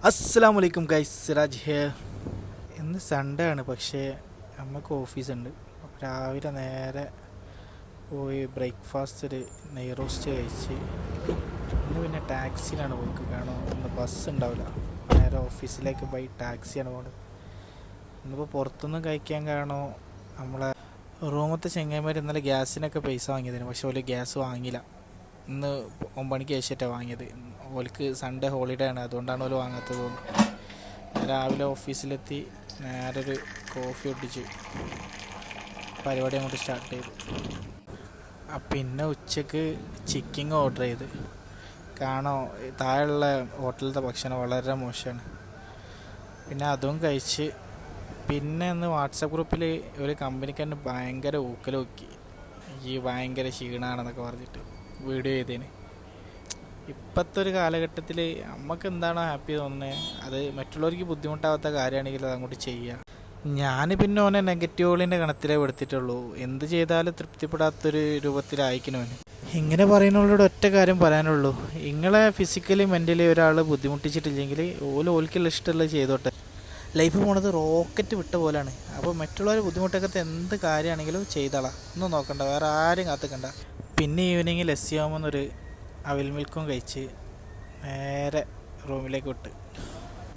അസ്സലാമലൈക്കും guys, Siraj here. ഇന്ന് Sunday ആണ്, പക്ഷേ നമുക്ക് ഓഫീസുണ്ട്. അപ്പോൾ രാവിലെ നേരെ പോയി ബ്രേക്ക്ഫാസ്റ്റ് ഒരു നെയ് റോസ്റ്റ് കഴിച്ച് ഇന്ന് പിന്നെ ടാക്സിയിലാണ് പോയിക്ക്. കാരണം ഇന്ന് ബസ് ഉണ്ടാവില്ല, നേരെ ഓഫീസിലേക്ക് പോയി ടാക്സിയാണ് പോകുന്നത്. ഇന്നിപ്പോൾ പുറത്തുനിന്ന് കഴിക്കാൻ കാരണം നമ്മളെ റൂമത്തെ ചെങ്ങന്മാർ ഇന്നലെ ഗ്യാസിനൊക്കെ പൈസ വാങ്ങിയതിന്, പക്ഷെ ഓല് ഗ്യാസ് വാങ്ങിയില്ല. ഇന്ന് 9 മണിക്ക് ശേഷമായിട്ടാണ് വാങ്ങിയത്. ഓൽക്ക് സൺഡേ ഹോളിഡേ ആണ്, അതുകൊണ്ടാണ് ഓല് വാങ്ങാത്തത് തോന്നുന്നു. രാവിലെ ഓഫീസിലെത്തി നേരെ ഒരു കോഫി ഒട്ടിച്ച് പരിപാടി അങ്ങോട്ട് സ്റ്റാർട്ട് ചെയ്തു. പിന്നെ ഉച്ചക്ക് ചിക്കൻ ഓർഡർ ചെയ്ത്. കാരണം താഴെയുള്ള ഹോട്ടലിലത്തെ ഭക്ഷണം വളരെ മോശമാണ്. പിന്നെ അതും കഴിച്ച് പിന്നെ ഇന്ന് വാട്സപ്പ് ഗ്രൂപ്പിൽ ഒരു കമ്പനിക്കാരന് ഭയങ്കര ഊക്കൽ നോക്കി, ഈ ഭയങ്കര ക്ഷീണമാണെന്നൊക്കെ പറഞ്ഞിട്ട് വീഡിയോ ചെയ്തതിന്. ഇപ്പോഴത്തെ ഒരു കാലഘട്ടത്തിൽ നമുക്ക് എന്താണോ ഹാപ്പി തോന്നുന്നത് അത് മറ്റുള്ളവർക്ക് ബുദ്ധിമുട്ടാവാത്ത കാര്യമാണെങ്കിൽ അത് അങ്ങോട്ട് ചെയ്യുക. ഞാൻ പിന്നെ ഓനെ നെഗറ്റീവുകളിൻ്റെ കണത്തിലേ എടുത്തിട്ടുള്ളൂ. എന്ത് ചെയ്താലും തൃപ്തിപ്പെടാത്തൊരു രൂപത്തിലായിക്കണോന്. ഇങ്ങനെ പറയുന്നവരോട് ഒറ്റ കാര്യം പറയാനുള്ളൂ, നിങ്ങളെ ഫിസിക്കലി മെൻ്റലി ഒരാൾ ബുദ്ധിമുട്ടിച്ചിട്ടില്ലെങ്കിൽ ഓൽക്കുള്ള ഇഷ്ടമുള്ളത് ചെയ്തോട്ടെ. ലൈഫ് പോണത് റോക്കറ്റ് വിട്ട പോലെയാണ്. അപ്പോൾ മറ്റുള്ളവർ ബുദ്ധിമുട്ടൊക്കെ എന്ത് കാര്യമാണെങ്കിലും ചെയ്തോളാം, ഒന്നും നോക്കണ്ട, വേറെ ആരും കാത്തുക്കണ്ട. പിന്നെ ഈവനിങ്ങിൽ ലസ്സിയാവുമെന്നൊരു അവിൽ മിൽക്കും കഴിച്ച് നേരെ റൂമിലേക്ക് വിട്ട്